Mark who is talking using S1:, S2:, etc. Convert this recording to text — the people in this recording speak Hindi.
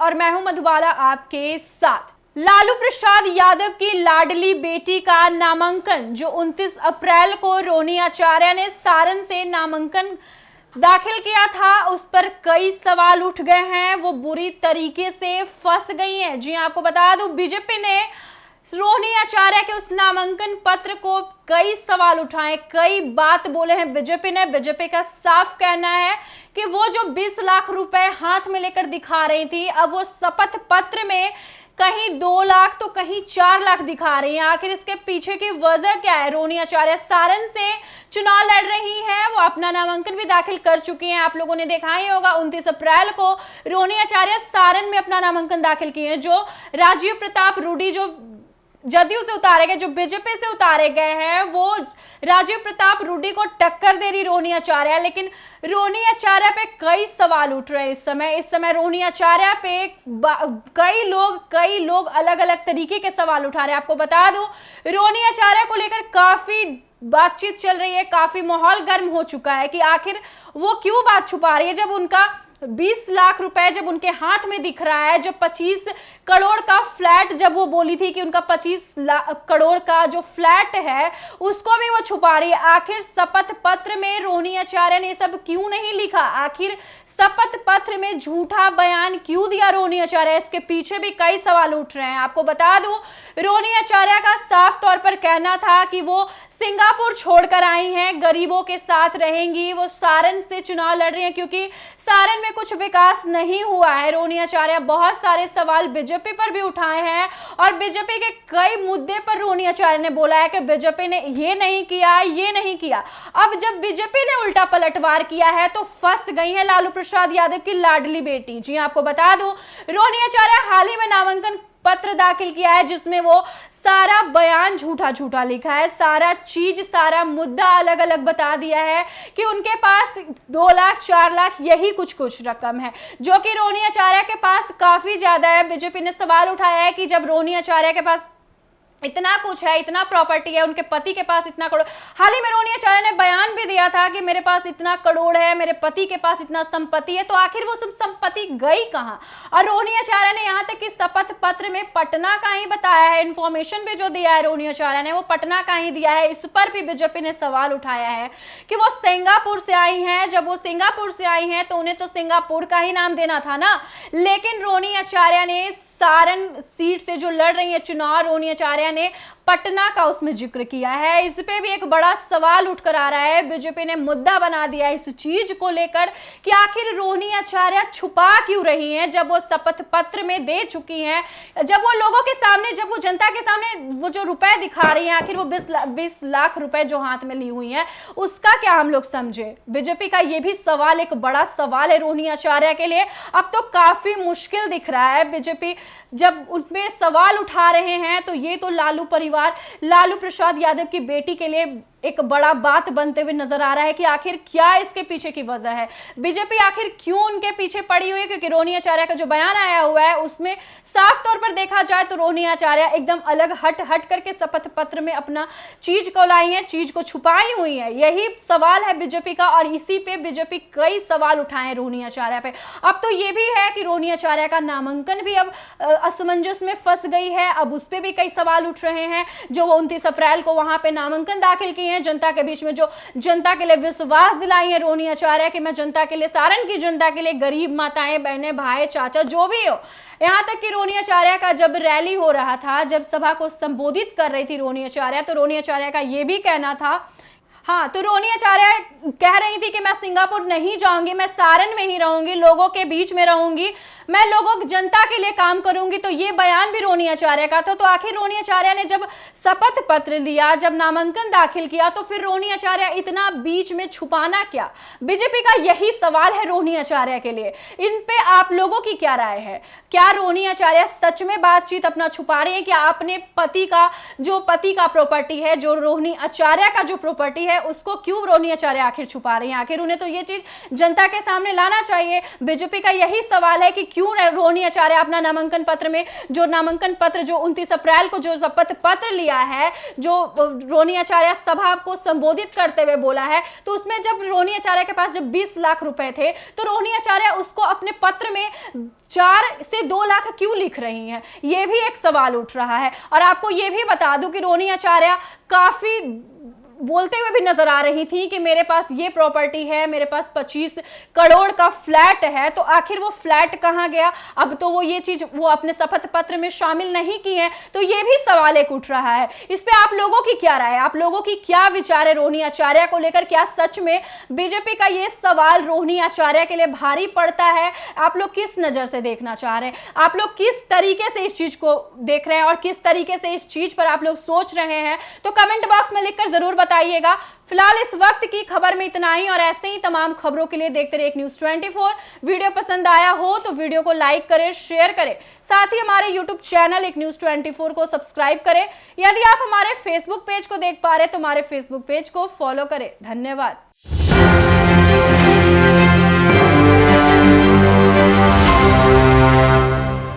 S1: और मैं हूं मधुबाला आपके साथ। लालू प्रसाद यादव की लाडली बेटी का नामांकन जो 29 अप्रैल को रोनी आचार्य ने सारण से नामांकन दाखिल किया था, उस पर कई सवाल उठ गए हैं। वो बुरी तरीके से फंस गई हैं। जी आपको बता दूं, बीजेपी ने रोहिणी आचार्य के उस नामांकन पत्र को कई सवाल उठाए, कई बात बोले हैं बीजेपी का साफ कहना है कि वो जो 20 लाख रुपए हाथ में लेकर दिखा रही थी, अब वो शपथ पत्र में कहीं 2 लाख तो कहीं 4 लाख दिखा रही है। आखिर इसके पीछे की वजह क्या है? रोहिणी आचार्य सारण से चुनाव लड़ रही हैं, वो अपना नामांकन भी दाखिल कर चुकी हैं। आप लोगों ने देखा ही होगा 29 अप्रैल को रोहिणी आचार्य सारण में अपना नामांकन दाखिल किए हैं। जो राजीव प्रताप रूडी जो जदयू से उतारे गए, जो बीजेपी से उतारे गए हैं, वो राजीव प्रताप रूडी को टक्कर दे रही रोहिणी आचार्य। लेकिन रोहिणी आचार्य पे कई सवाल उठ रहे हैं इस समय रोहिणी आचार्य पे कई लोग अलग अलग तरीके के सवाल उठा रहे हैं। आपको बता दूं, रोहिणी आचार्य को लेकर काफी बातचीत चल रही है, काफी माहौल गर्म हो चुका है कि आखिर वो क्यों बात छुपा रही है। जब उनका 20 लाख रुपए जब उनके हाथ में दिख रहा है, जब 25 करोड़ का फ्लैट, जब वो बोली थी कि उनका 25 करोड़ का जो फ्लैट है उसको भी वो छुपा रही है। आखिर शपथ पत्र में रोहिणी आचार्य ने सब क्यों नहीं लिखा? आखिर शपथ पत्र में झूठा बयान क्यों दिया रोहिणी आचार्य? इसके पीछे भी कई सवाल उठ रहे हैं। आपको बता दूं, रोहिणी आचार्य का साफ तौर पर कहना था कि वो सिंगापुर छोड़कर आई हैं, गरीबों के साथ रहेंगी, वो सारण से चुनाव लड़ रही हैं क्योंकि सारण में कुछ विकास नहीं हुआ है। रोहिणी आचार्य बहुत सारे सवाल बीजेपी पर भी उठाए हैं और बीजेपी के कई मुद्दे पर रोहिणी आचार्य ने बोला है कि बीजेपी ने ये नहीं किया। अब जब बीजेपी ने उल्टा पलटवार किया है तो फंस गई है लालू प्रसाद यादव की लाडली बेटी। जी आपको बता दूं, रोहिणी आचार्य हाल ही में नामांकन पत्र दाखिल किया है जिसमें वो सारा बयान झूठा लिखा है, सारा मुद्दा अलग अलग बता दिया है कि उनके पास 2 लाख 4 लाख यही कुछ रकम है, जो कि रोहिणी आचार्य के पास काफी ज्यादा है। बीजेपी ने सवाल उठाया है कि जब रोहिणी आचार्य के पास इतना कुछ है, इतना प्रॉपर्टी है, उनके पति के पास इतना करोड़, हाल ही में रोहिणी आचार्य ने बयान भी दिया था कि मेरे पास इतना करोड़ है, मेरे पति के पास इतना संपत्ति है, तो आखिर वो सब संपत्ति गई कहां? और रोहिणी आचार्य ने यहां तक कि शपथ पत्र में पटना का ही बताया है, इंफॉर्मेशन भी जो दिया है रोहिणी आचार्य ने वो पटना का ही दिया है। इस पर भी बीजेपी ने सवाल उठाया है कि वो सिंगापुर से आई हैं, जब वो सिंगापुर से आई हैं तो उन्हें तो सिंगापुर का ही नाम देना था ना। लेकिन रोहिणी आचार्य ने सारण सीट से जो लड़ रही है चुनाव, रोहिणी आचार्य ने पटना का उसमें जिक्र किया है। इस पे भी एक बड़ा सवाल उठकर आ रहा है। बीजेपी ने मुद्दा बना दिया इस चीज को लेकर कि आखिर रोहिणी आचार्य छुपा क्यों रही हैं जब वो शपथ पत्र में दे चुकी हैं, जब वो लोगों के सामने, जब वो जनता के सामने वो जो रुपए दिखा रही हैं, आखिर वो 20 लाख रुपए जो हाथ में ली हुई हैं उसका क्या हम लोग समझे? बीजेपी का ये भी सवाल एक बड़ा सवाल है रोहिणी आचार्य के लिए। अब तो काफी मुश्किल दिख रहा है बीजेपी जब उनपे सवाल उठा रहे हैं, तो ये तो लालू परिवार, लालू प्रसाद यादव की बेटी के लिए एक बड़ा बात बनते हुए नजर आ रहा है कि आखिर क्या इसके पीछे की वजह है। बीजेपी आखिर क्यों उनके पीछे पड़ी हुई है? क्योंकि रोहिणी आचार्य का जो बयान आया हुआ है उसमें साफ तौर पर देखा जाए तो रोहिणी आचार्य एकदम अलग हट करके शपथ पत्र में अपना चीज को लाई है, चीज को छुपाई हुई है। यही सवाल है बीजेपी का और इसी पे बीजेपी कई सवाल उठाए हैं रोहिणी आचार्य पे। अब तो ये भी है कि रोहिणी आचार्य का नामांकन भी अब असमंजस में फंस गई है। अब उस पर भी कई सवाल उठ रहे हैं। जो वो 29 अप्रैल को वहां पे नामांकन दाखिल किए हैं, जनता के बीच में जो जनता के लिए विश्वास दिलाई है रोहिणी आचार्य कि मैं जनता के लिए, सारण की जनता के लिए, गरीब माताएं, बहनें, भाई, चाचा जो भी हो, यहां तक कि रोहिणी आचार्य का जब रैली हो रहा था, जब सभा को संबोधित कर रही थी रोहिणी आचार्य, तो रोहिणी आचार्य का यह भी कहना था, हाँ, तो रोहिणी आचार्य कह रही थी कि मैं सिंगापुर नहीं जाऊंगी, मैं सारण में ही रहूंगी, लोगों के बीच में रहूंगी, मैं लोगों की जनता के लिए काम करूंगी। तो ये बयान भी रोहिणी आचार्य का था। तो आखिर रोहिणी आचार्य ने जब शपथ पत्र लिया, जब नामांकन दाखिल किया, तो फिर रोहिणी आचार्य इतना बीच में छुपाना क्या? बीजेपी का यही सवाल है रोहिणी आचार्य के लिए। इन पे आप लोगों की क्या राय है? क्या रोहिणी आचार्य सच में बातचीत अपना छुपा रही है? क्या अपने पति का प्रॉपर्टी है, जो रोहिणी आचार्य का जो प्रॉपर्टी है, उसको क्यों रोहिणी आचार्य आखिर छुपा रही है? आखिर उन्हें तो ये चीज जनता के सामने लाना चाहिए। बीजेपी का यही सवाल है कि क्यों रोहिणी आचार्य अपना नामांकन पत्र में जो नामांकन पत्र जो 29 अप्रैल को जो शपथ पत्र लिया है, जो रोहिणी आचार्य सभा को संबोधित करते हुए बोला है, तो उसमें जब रोहिणी आचार्य के पास जब 20 लाख रुपए थे तो रोहिणी आचार्य उसको अपने पत्र में 4 से 2 लाख क्यों लिख रही हैं, यह भी एक सवाल उठ रहा है। और आपको यह भी बता दूं कि रोहिणी आचार्य काफी बोलते हुए भी नजर आ रही थी कि मेरे पास ये प्रॉपर्टी है, मेरे पास 25 करोड़ का फ्लैट है, तो आखिर वो फ्लैट कहां गया? अब तो वो ये चीज वो अपने शपथ पत्र में शामिल नहीं की है, तो ये भी सवाल एक उठ रहा है। इस पे आप लोगों की क्या राय है, आप लोगों की क्या विचार है रोहिणी आचार्य को लेकर? क्या सच में बीजेपी का ये सवाल रोहिणी आचार्य के लिए भारी पड़ता है? आप लोग किस नजर से देखना चाह रहे हैं, आप लोग किस तरीके से इस चीज को देख रहे हैं और किस तरीके से इस चीज पर आप लोग सोच रहे हैं, तो कमेंट बॉक्स में लिखकर जरूर बताइएगा। फिलहाल इस वक्त की खबर में इतना ही, और ऐसे ही तमाम खबरों के लिए देखते रहिए न्यूज़ 24। वीडियो पसंद आया हो तो वीडियो को लाइक करें, शेयर करें, साथ ही हमारे यूट्यूब चैनल एक न्यूज़ 24 को सब्सक्राइब करें। यदि आप हमारे फेसबुक पेज को देख पा रहे तो हमारे फेसबुक पेज को फॉलो करें। धन्यवाद।